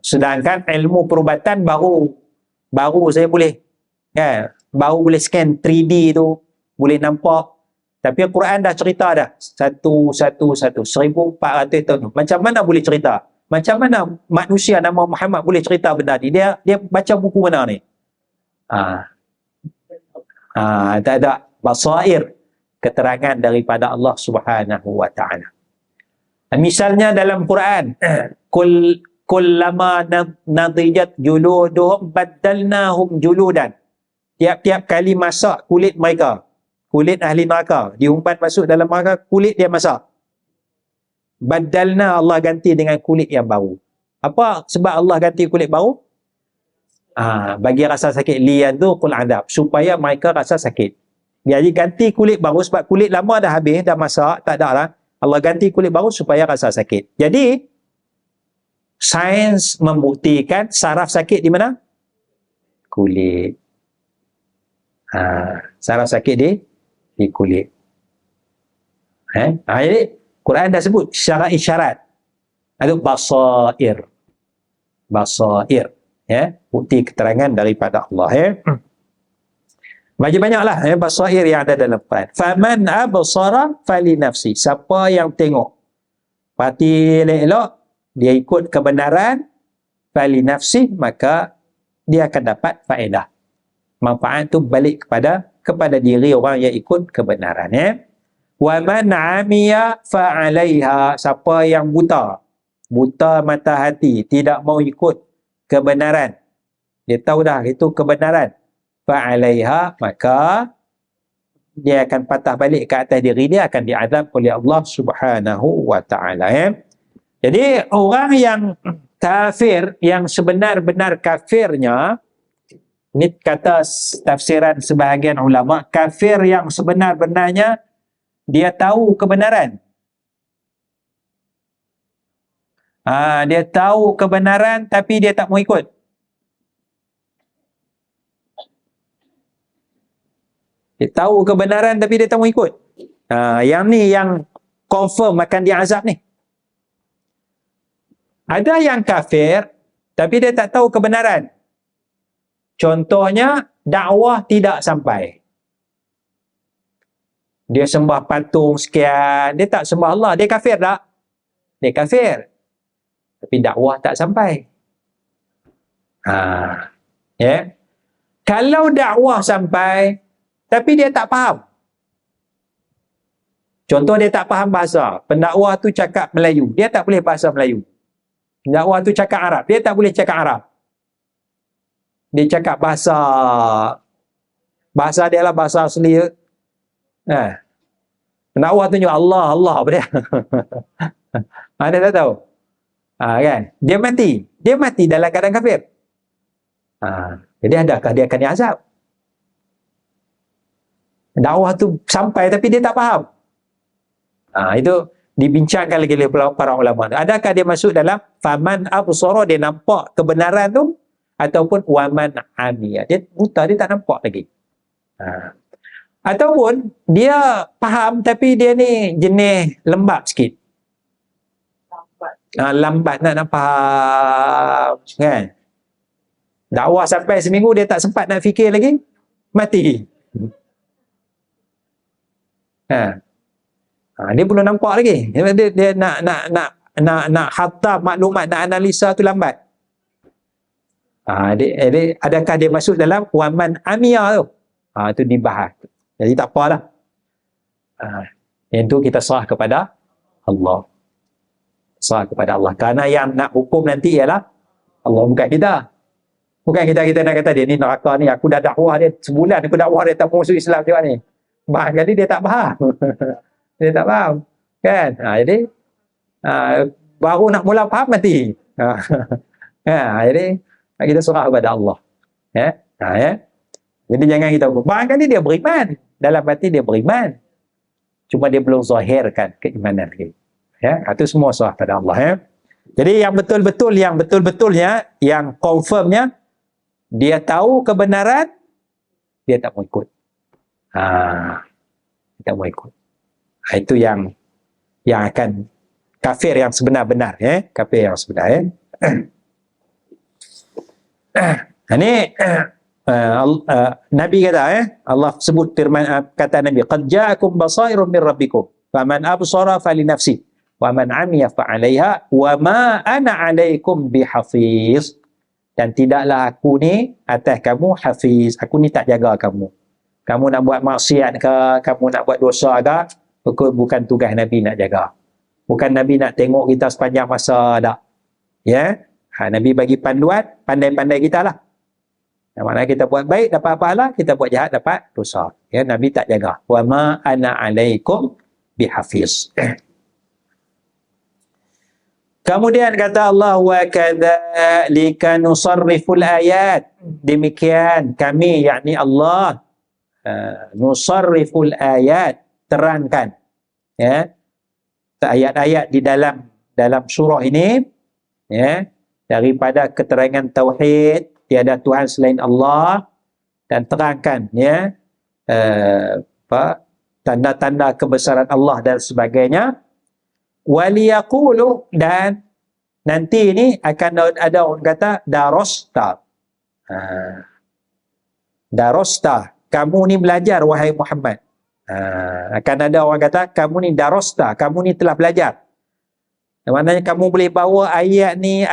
Sedangkan ilmu perubatan baru saya boleh, kan, baru boleh scan 3D tu, boleh nampak. Tapi Al-Quran dah cerita dah 1400 tahun. Macam mana boleh cerita? Macam mana manusia nama Muhammad boleh cerita benda ni? Dia baca buku mana ni? Tak ada basair, keterangan daripada Allah Subhanahu wa ta'ala. Misalnya dalam Quran, kullama nadijat juluduhum baddalnahum juludan. Tiap-tiap kali masak kulit mereka, kulit ahli neraka, diumpan masuk dalam neraka, kulit dia masak, baddalna, Allah ganti dengan kulit yang baru. Apa sebab Allah ganti kulit baru? Bagi rasa sakit, liyadzuqul adab, supaya mereka rasa sakit. Jadi ganti kulit baru, sebab kulit lama dah habis, dah masak, tak ada lah. Allah ganti kulit baru supaya rasa sakit. Jadi sains membuktikan saraf sakit di mana? Kulit. Saraf sakit di kulit. Jadi Quran dah sebut secara isyarat. Ada basair. Basair, ya, bukti keterangan daripada Allah, ya. Banyak-banyaklah, ya, basair yang ada dalam Quran. Faman absara fali nafsi. Siapa yang tengok, perhati elok-elok, dia ikut kebenaran, fali nafsi, maka dia akan dapat faedah. Manfaat tu balik kepada diri orang yang ikut kebenaran, ya. Wa man 'amiya fa 'alaiha. Siapa yang buta, buta mata hati, tidak mau ikut kebenaran. Dia tahu dah itu kebenaran. Fa'alaiha, maka dia akan patah balik ke atas diri dia, akan diazab oleh Allah Subhanahu wa taala. Jadi orang yang kafir, yang sebenar-benar kafirnya, ini kata tafsiran sebahagian ulama, kafir yang sebenar-benarnya dia tahu kebenaran. Dia tahu kebenaran tapi dia tak mau ikut. Dia tahu kebenaran tapi dia tak mau ikut. Yang ni yang confirm akan diazab ni. Ada yang kafir tapi dia tak tahu kebenaran. Contohnya dakwah tidak sampai. Dia sembah patung sekian, dia tak sembah Allah, dia kafir tak? Dia kafir. Tapi dakwah tak sampai. Kalau dakwah sampai tapi dia tak faham. Contoh dia tak faham bahasa. Pendakwah tu cakap Melayu, dia tak boleh bahasa Melayu. Pendakwah tu cakap Arab, dia tak boleh cakap Arab. Dia cakap bahasa dia lah bahasa asli. Pendakwah tunjuk Allah apa dia? Dia tak tahu. Kan? Dia mati dalam keadaan kafir. Jadi adakah dia akan diazab? Dakwah tu sampai tapi dia tak faham. Itu dibincangkan lagi oleh para ulama. Adakah dia masuk dalam faman absara, dia nampak kebenaran tu, ataupun waman amiya, dia buta, dia tak nampak lagi. Ataupun dia faham tapi dia ni jenis lembab sikit. Lambat nak faham kan. Dakwah sampai seminggu dia tak sempat nak fikir lagi, mati. Dia belum nampak lagi. Dia nak khatam maklumat, nak analisa tu lambat. Adakah dia masuk dalam waman amiyah tu? Itu dibahas. Jadi tak apalah. Yang tu kita serah kepada Allah. Serah kepada Allah. Kerana yang nak hukum nanti ialah Allah, bukan kita. Bukan kita nak kata dia ni neraka ni, aku dah dakwah dia sebulan, aku dakwah dia tak masuk Islam juga ni. Jadi dia tak faham. Dia tak faham. Kan? Jadi baru nak mula faham mati. Jadi kita serah kepada Allah. Jadi jangan kita hukum. Barangkali dia beriman. Dalam hati dia beriman. Cuma dia belum zahirkan keimanan lagi. Itu semua serah pada Allah. Jadi yang betul-betulnya, yang confirmnya, dia tahu kebenaran, dia tak mau ikut. Dia tak mau ikut. Itu yang akan kafir yang sebenar-benar. Kafir yang sebenar. Ini Nabi kata, Allah sebut firman, kata Nabi, qad ja'akum basairun min rabbikum faman absara falinafsi wa man 'amiya fa'alaiha wa ma ana 'alaikum bihafiz. Dan tidaklah aku ni atas kamu hafiz. Aku ni tak jaga kamu. Kamu nak buat maksiat ke, kamu nak buat dosa ke, bukan tugas Nabi nak jaga. Bukan Nabi nak tengok kita sepanjang masa tak. Nabi bagi panduan, pandai-pandai kita lah. Maknanya kita buat baik dapat pahala, kita buat jahat dapat dosa. Nabi tak jaga. Wa ma ana 'alaikum bihafiz. Kemudian kata Allah, wa kadzalika nusarriful ayat. Demikian kami, yakni Allah, nusarriful ayat, terangkan ayat-ayat di dalam surah ini, daripada keterangan tauhid, tiada Tuhan selain Allah, dan terangkan tanda-tanda kebesaran Allah dan sebagainya. Waliyaqulu, dan nanti ini akan ada orang kata darosta. Darosta, kamu ni belajar wahai Muhammad. Akan ada orang kata kamu ni darosta, kamu ni telah belajar. Maknanya kamu boleh bawa ayat ni,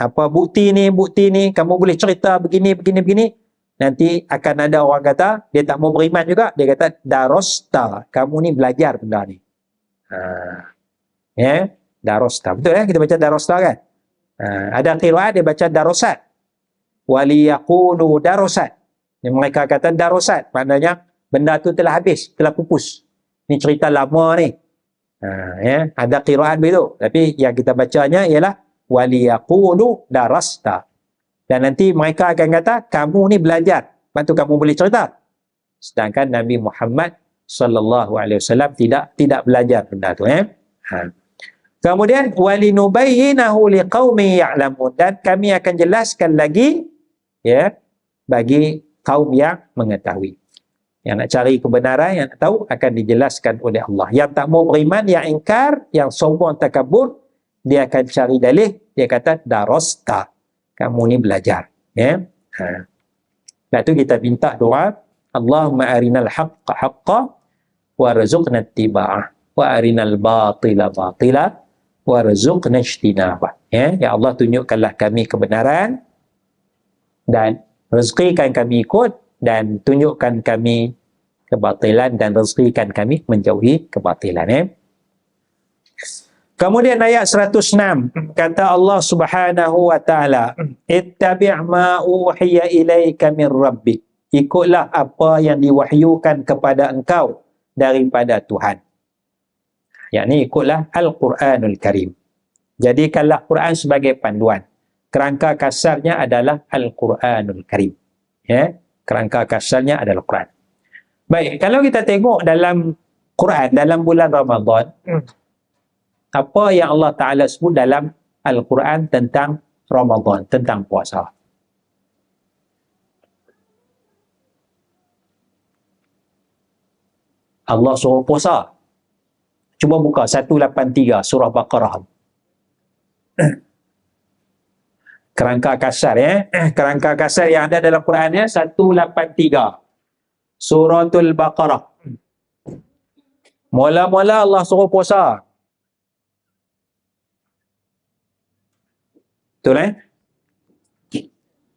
apa bukti ni, kamu boleh cerita begini. Nanti akan ada orang kata dia tak mau beriman juga, dia kata darosta, kamu ni belajar benda ni. Darosta. Betul kita baca darosta kan? Ada qiraat dia baca darosat. Waliyaqulu darosat. Mereka kata darosat. Maknanya benda tu telah habis, telah pupus. Ni cerita lama ni. Ada qiraat begitu. Tapi yang kita bacanya ialah waliyaqulu darasta. Dan nanti mereka akan kata, kamu ni belajar. Lepas tu kamu boleh cerita. Sedangkan Nabi Muhammad SAW tidak belajar benda tu. Kemudian, walinubayyinahu liqaumin ya'lamun. Dan kami akan jelaskan lagi bagi kaum yang mengetahui. Yang nak cari kebenaran, yang nak tahu, akan dijelaskan oleh Allah. Yang tak mau beriman, yang ingkar, yang sombong takabur, dia akan cari dalih. Dia kata, darasta. Kamu ni belajar. Lepas tu kita minta doa, Allahumma arinal haqqa haqqa warzuqna ittiba'ah wa arinal batila batila warzuqna ijtinabah. Ya Allah, tunjukkanlah kami kebenaran dan rezekikan kami ikut, dan tunjukkan kami kebatilan dan rezekikan kami menjauhi kebatilan. Kemudian ayat 106 kata Allah Subhanahu wa taala, ittabi' ma uhiya ilaika min rabbik. Ikutlah apa yang diwahyukan kepada engkau daripada Tuhan. Yakni ikutlah Al-Quranul Karim. Jadikanlah Quran sebagai panduan. Kerangka kasarnya adalah Al-Quranul Karim. Kerangka kasarnya adalah Quran. Baik, kalau kita tengok dalam Quran, dalam bulan Ramadan, apa yang Allah Ta'ala sebut dalam Al-Quran tentang Ramadan, tentang puasa? Allah suruh puasa. Cuba buka 183 surah Baqarah. Kerangka kasar kerangka kasar yang ada dalam Quran 183 Suratul Baqarah. Mula-mula Allah suruh puasa. Betul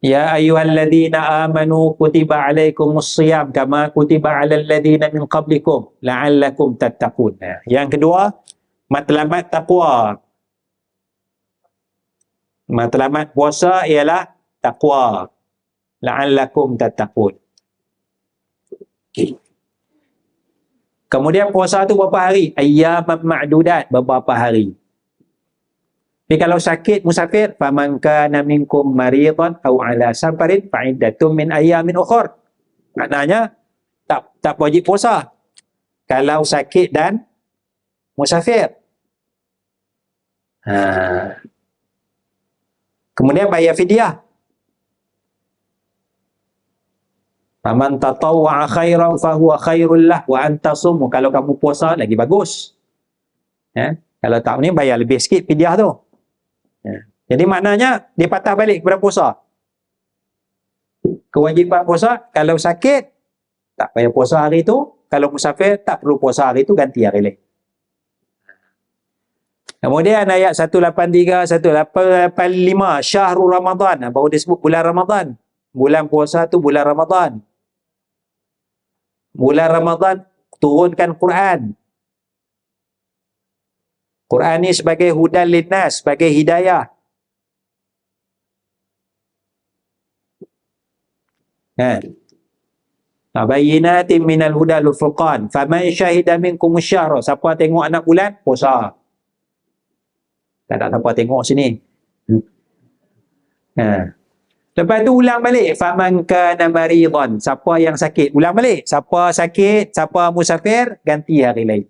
Ya ayyuhalladzina amanu kutiba alaikumus shiyam kama kutiba alal ladzina min qablikum la'allakum tattaqun. Yang kedua, matlamat taqwa. Matlamat puasa ialah taqwa. La'allakum tattaqun. Kemudian puasa tu berapa hari? Ayyaman ma'dudat, beberapa hari. Tapi kalau sakit musafir, faman kana minkum maridan aw ala safarin fa iddatun min ayyamin ukhra. Maknanya tak wajib puasa kalau sakit dan musafir. Kemudian bayar fidyah. Faman tatawwa'a khairan fa huwa khairul lah wa antasumu. Kalau kamu puasa lagi bagus. Kalau tak ni bayar lebih sikit fidyah tu. Jadi maknanya dia patah balik kepada puasa. Kewajipan puasa, kalau sakit tak payah puasa hari tu, kalau musafir tak perlu puasa hari tu, ganti hari lain. Kemudian ayat 183, 185 Syahrul Ramadan, baru disebut bulan Ramadan. Bulan puasa tu bulan Ramadan. Bulan Ramadan turunkan Quran. Quran ni sebagai hudan linnas, sebagai hidayah. Bayyinatin minal huda wal furqan. Faman syahida minkum asy-syahra. Siapa tengok anak bulan, puasa. Tak ada siapa tengok sini. Lepas tu ulang balik. Faman kana maridan. Siapa yang sakit, ulang balik. Siapa sakit, siapa musafir, ganti hari lain.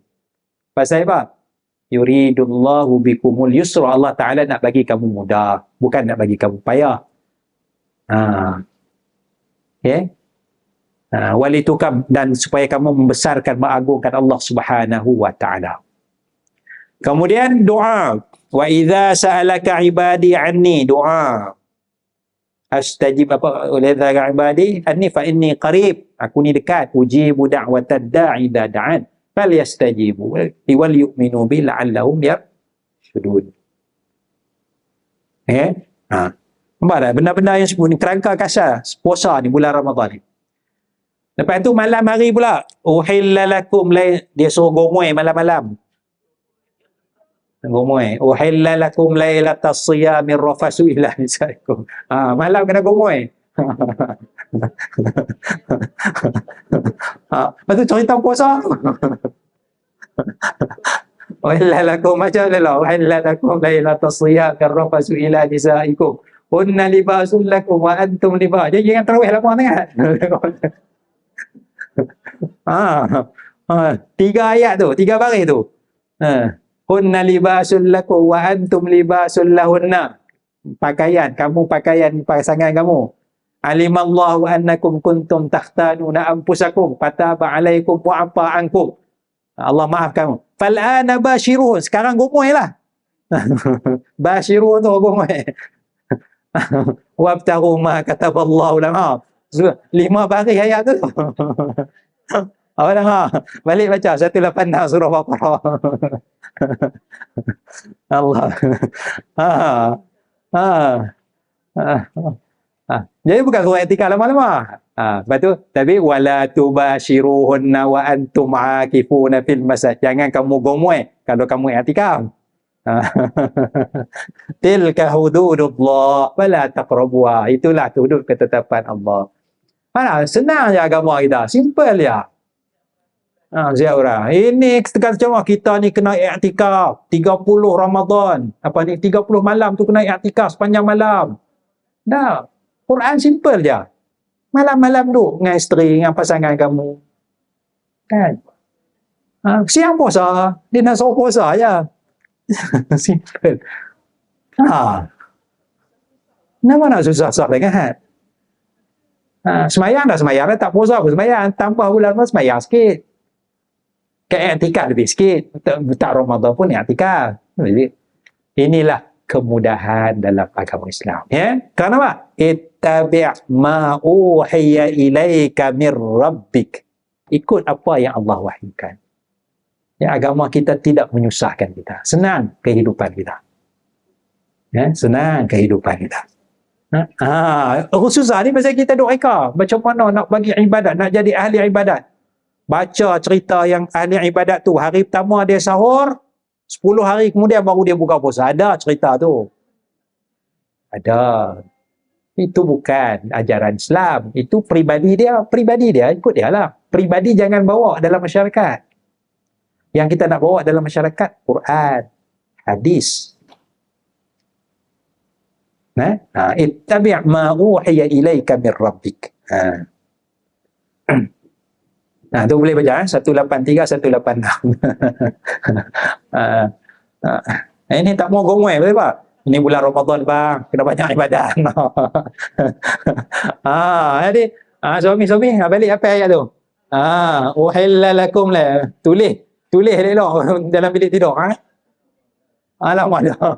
Pasal apa? Yuridullahu bikumul yusra. Allah Ta'ala nak bagi kamu mudah, bukan nak bagi kamu payah. Walitukam, dan supaya kamu membesarkan, mengagungkan Allah Subhanahu wa Ta'ala. Kemudian doa. Wa idza sa'alaka ibadi anni, doa. Astajib apa oleh ibadi anni fa inni qarib. Aku ni dekat. Ujibu da'watad da'i idza da'an. Falyastajibu wal yu'minu bi la'allahum yarshudun. Nampak tak? Benda-benda yang sebut ni kerangka kasar puasa ni bulan Ramadan ni. Lepas tu malam hari pula, uhilla lakum, dia suruh gomoi malam-malam. Gomoi. Uhilla lakum lailatas siyamir rafasu ila nisaikum. Malam kena gomoi. Lepas tu cerita puasa. Uhilla lakum macam ni lah. Uhilla lakum lailatas siyamir rafasu ila nisaikum. Hunna libasul lakum wa antum libas. Jadi jangan terawih lama sangat. Tiga ayat tu, tiga baris tu. Hunna libasul lakum wa antum libasul lahunna. Pakaian, kamu pakaian pasangan kamu. Alimallahu annakum kuntum takhtanuna anfusakum fataba alaikum wa afa ankum. Allah maaf kamu. Fal'ana bashiruhun. Sekarang gumui lah. Bashiruhun tu gumui. Wabtaghu ma kataballahu lahum. 5 baris ayat tu. Apa nama? Balik baca 186 surah Baqarah. Allah. Jadi bukan surah etika lama-lama. Lepas tu, tapi wala tubashiruhunna wa antum akifuna fil masjid. Jangan kamu gomoi kalau kamu i'tikaf. Tilka hududullah wala taqrabuha. Itulah hudud ketetapan Allah. Senang je agama kita, simple ya. Siap orang. Ini kata kita ni kena i'tikaf 30 Ramadan. Apa ni 30 malam tu kena i'tikaf sepanjang malam. Dah. Quran simple je. Malam-malam duduk dengan isteri, dengan pasangan kamu. Kan? Siang puasa, dia nak suruh puasa je. Simple. Kenapa nak susah-susah kan? Semayang dah semayang, tak puasa pun semayang. Tambah bulan pun semayang sikit. I'tikaf lebih sikit. Tak Ramadan pun i'tikaf. Inilah kemudahan dalam agama Islam. Ya? Kerana apa? Ittabi' ma uhiya ilaika mir rabbik. Ikut apa yang Allah wahyukan. Ya, agama kita tidak menyusahkan kita. Senang kehidupan kita. Ya, senang kehidupan kita. Susah ni pasal kita duk reka. Macam mana nak bagi ibadat, nak jadi ahli ibadat. Baca cerita yang ahli ibadat tu. Hari pertama dia sahur, 10 hari kemudian baru dia buka puasa. Ada cerita tu. Ada. Itu bukan ajaran Islam. Itu pribadi dia. Pribadi dia, ikut dia lah. Pribadi jangan bawa dalam masyarakat. Yang kita nak bawa dalam masyarakat, Quran, hadis. Ittabi' ma uhiya ilaika mir rabbik. Tu boleh baca 183 186. Ini tak mau gomoi betul pak? Ini bulan Ramadan bang, kena banyak ibadat. Jadi suami balik apa ayat tu? Uhilla lakum la. Tulis elok dalam bilik tidur. Alamak dah.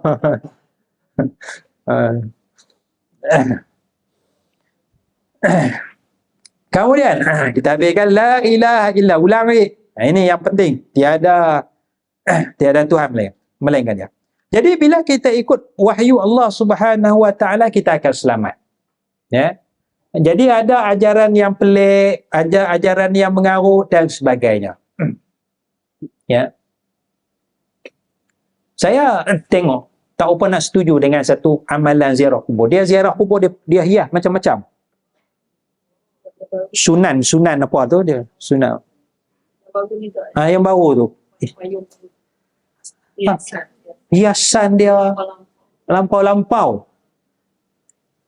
Kemudian kita habiskan la ilaha illa, ulang lagi. Ini yang penting, tiada Tuhan melainkan dia. Jadi bila kita ikut wahyu Allah Subhanahu wa taala, kita akan selamat. Ya. Jadi ada ajaran yang pelik, ada ajaran yang mengarut dan sebagainya. Ya. Saya tengok tak apa nak setuju dengan satu amalan ziarah kubur. Dia ziarah kubur dia hias macam-macam. Sunan apa tu dia? Sunan. Yang baru tu. Hiasan dia lampau-lampau.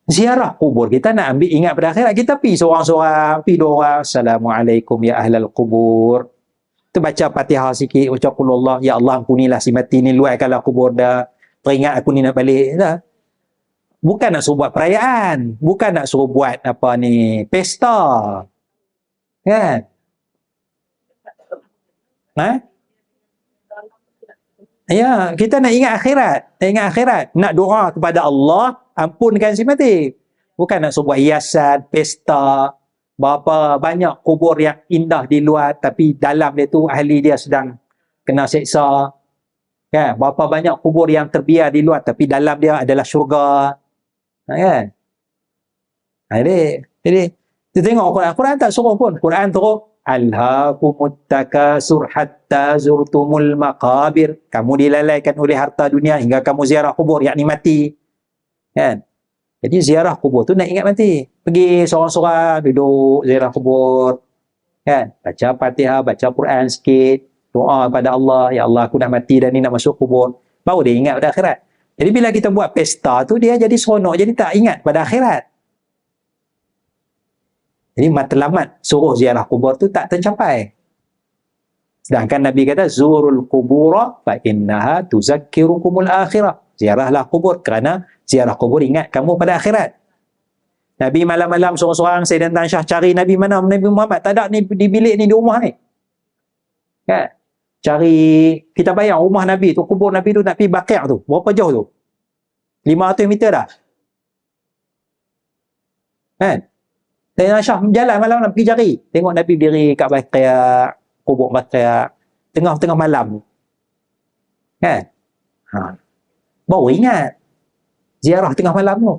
Ziarah kubur kita nak ambil ingat pada akhirat, kita pergi seorang-seorang, pergi 2 orang, Assalamualaikum ya ahlal kubur. Tu baca Fatihah sikit, ucap qul Allah, ya Allah ampunilah si mati ni, luarkanlah kubur dah. Teringat aku ni nak balik dah. Bukan nak suruh buat perayaan, bukan nak suruh buat apa ni, pesta. Kan? Ya, kita nak ingat akhirat, nak doa kepada Allah, ampunkan si mati. Bukan nak suruh buat hiasan, pesta, berapa banyak kubur yang indah di luar, tapi dalam dia tu ahli dia sedang kena seksa. Kan? Berapa banyak kubur yang terbiar di luar, tapi dalam dia adalah syurga. Kan? Jadi kita tengok Quran tak suruh pun. Quran terus alhaakumut takasur hatta zurtumul maqabir. Kamu dilalaikan oleh harta dunia hingga kamu ziarah kubur, yakni mati. Kan? Jadi ziarah kubur tu nak ingat mati. Pergi seorang-seorang duduk ziarah kubur. Kan? Baca Fatihah, baca Quran sikit, doa kepada Allah, ya Allah aku dah mati dan ni nak masuk kubur. Baru dia ingat pada akhirat. Jadi bila kita buat pesta tu dia jadi seronok, jadi tak ingat pada akhirat. Jadi matlamat suruh ziarah kubur tu tak tercapai. Sedangkan Nabi kata zurul qubura fa innaha tuzakkirukumul akhirah. Ziarahlah kubur kerana ziarah kubur ingat kamu pada akhirat. Nabi malam-malam seorang-seorang Sayyidina Tan Syah cari Nabi mana? Nabi Muhammad tak ada ni di bilik ni, di rumah ni. Kan? Cari, kita bayang rumah Nabi tu, kubur Nabi tu nak pergi Baqi' tu. Berapa jauh tu? 500 meter dah. Kan? Sayyidina Syah jalan malam nak pergi cari. Tengok Nabi berdiri kat Baqi', kubur Baqi', tengah-tengah malam. Kan? Baru ingat. Ziarah tengah malam tu.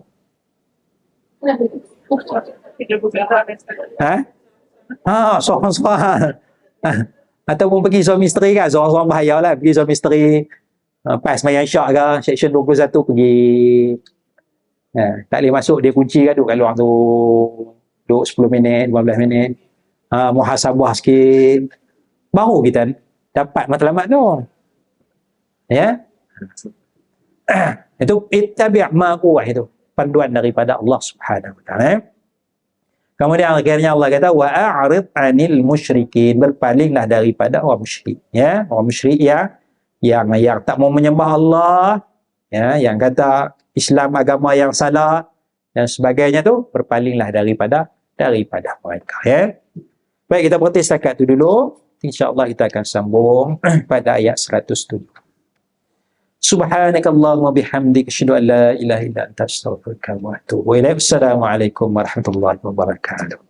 Seorang-seorang. Ataupun pergi suami isteri kan, seorang-seorang bahaya lah. Pergi suami isteri, pas mayan syak ke, section 21 pergi. Tak boleh masuk, dia kunci kan, duduk kat luar tu. Duduk 10 minit, 15 minit. Muhasabah sikit. Baru kita dapat matlamat tu. Ya? Itu ittabi' ma huwa, itu panduan daripada Allah Subhanahu wa taala. Kemudian akhirnya Allah kata wa a'rid 'anil musyrikin, berpalinglah daripada orang musyrik, ya, orang musyrik yang tak mau menyembah Allah, ya, yang kata Islam agama yang salah dan sebagainya tu, berpalinglah daripada mereka, ya. Baik, kita berhenti setakat tu dulu. Insya-Allah kita akan sambung pada ayat 107. Subhanakallahumma bihamdika asyhadu an la ilaha illa anta astaghfiruka wa atubu ilaik. Assalamualaikum warahmatullahi wabarakatuh.